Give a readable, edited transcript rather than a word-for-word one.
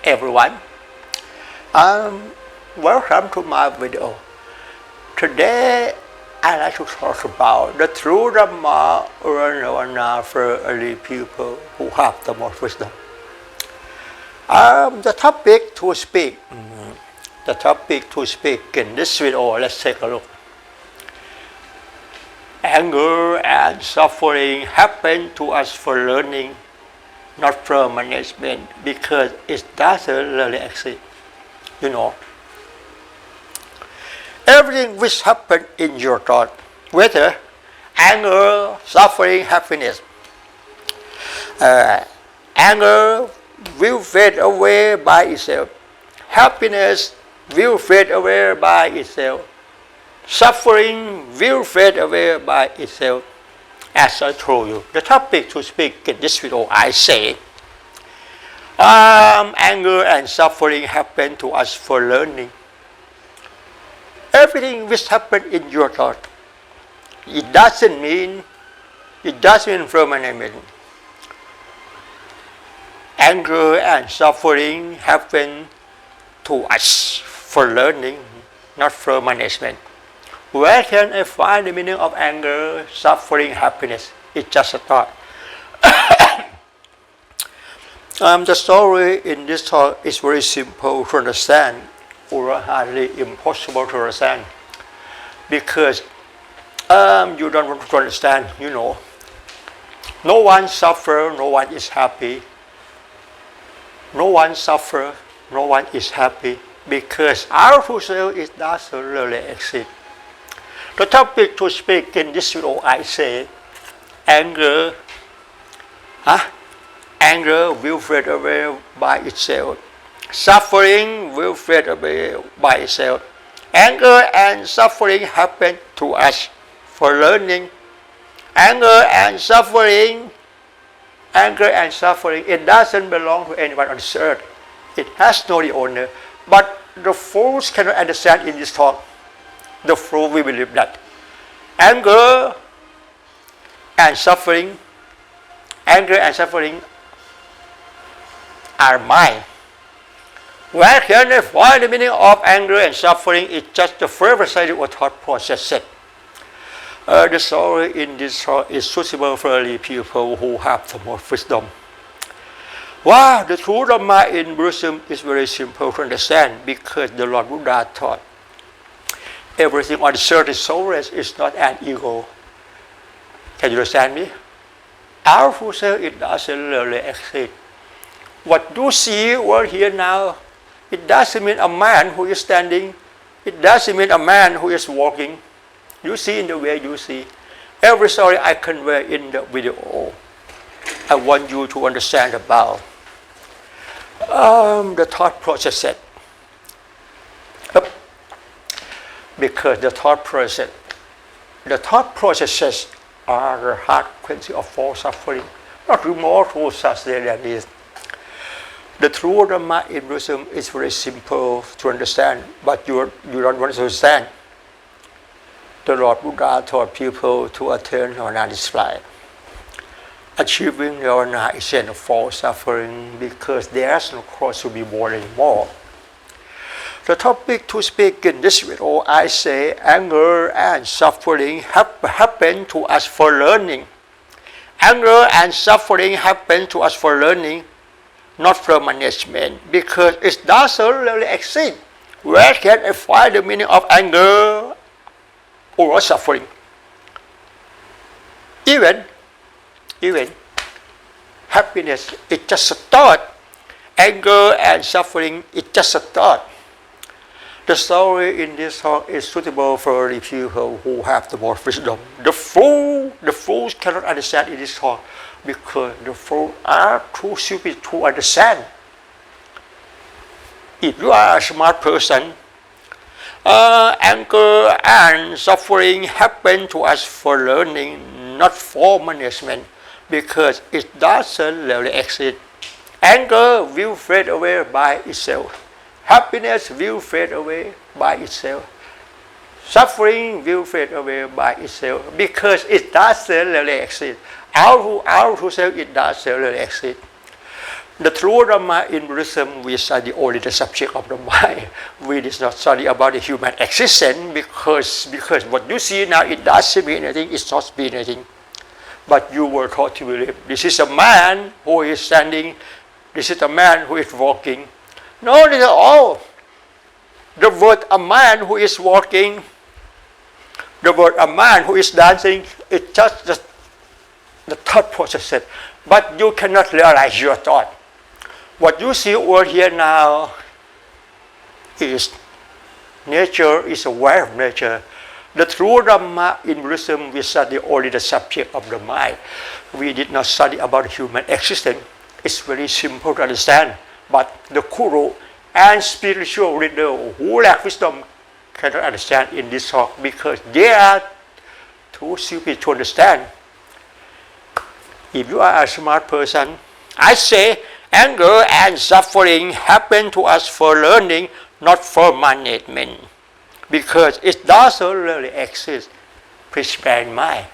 everyone. Um, Welcome to my video. Today I like to talk about the true Dhamma Uranavana for early people who have the most wisdom. The topic to speak. The topic to speak in this video, let's take a look. Anger and suffering happen to us for learning, not for management, because it doesn't really exist. You know, everything which happens in your thought, whether anger, suffering, happiness, anger will fade away by itself. Happiness will fade away by itself. Suffering will fade away by itself. As I told you, the topic to speak in this video, I say, anger and suffering happen to us for learning. Everything which happens in your thought, it doesn't mean permanent. Anger and suffering happen to us for learning, not for management. Where can I find the meaning of anger, suffering, happiness? It's just a thought. The story in this talk is very simple to understand, or hardly impossible to understand, because you don't want to understand. You know, no one suffers, no one is happy. No one suffers, no one is happy, because our true self is doesn't really exist. The topic to speak in this video, I say, anger will fade away by itself. Suffering will fade away by itself. Anger and suffering happen to us for learning. Anger and suffering, it doesn't belong to anyone on this earth. It has no owner. But the fools cannot understand in this talk. The fool will believe that anger and suffering are mine. Where can I find the meaning of anger and suffering? It's just the first side of a thought process. The story in this talk is suitable for early people who have the most wisdom. Wow, the true Dhamma in Buddhism is very simple to understand, because the Lord Buddha taught everything on the earth is soulless, is not an ego. Can you understand me? Our true self, it doesn't really exist. What you see over here now, it doesn't mean a man who is standing. It doesn't mean a man who is walking. You see in the way you see. Every story I convey in the video, I want you to understand about the thought process. Because the thought processes are the hard consequences of false suffering, not remote such than this. The true Dhamma in Buddhism is very simple to understand, but you don't want to understand. The Lord Buddha taught people to attain nirvana display. Achieving nirvana is a false suffering, because there is no cause to be born anymore. The topic to speak in this video, I say, anger and suffering happen to us for learning. Anger and suffering happen to us for learning, not for management, because it doesn't really exist. Where can I find the meaning of anger or suffering? Even happiness is just a thought. Anger and suffering is just a thought. The story in this talk is suitable for the people who have the most wisdom. The fools cannot understand in this talk, because the fools are too stupid to understand. If you are a smart person, anger and suffering happen to us for learning, not for management, because it doesn't really exist. Anger will fade away by itself. Happiness will fade away by itself. Suffering will fade away by itself, because it doesn't really exist. Our true self, it doesn't really exist. The true Dhamma in Buddhism, we study only the subject of the mind. We did not study about the human existence because what you see now, it doesn't mean anything, it's not mean anything. But you were taught to believe, this is a man who is standing, this is a man who is walking. No, this is all. The word a man who is walking, the word a man who is dancing, it's just the thought process. But you cannot realize your thought. What you see over here now is nature, is aware of nature. The true Dhamma in Buddhism, we study only the subject of the mind. We did not study about human existence. It's very simple to understand. But the Kuru and spiritual leader who lack wisdom cannot understand in this talk because they are too stupid to understand. If you are a smart person, I say anger and suffering happen to us for learning, not for management. Because it doesn't really exist. Please bear in mind.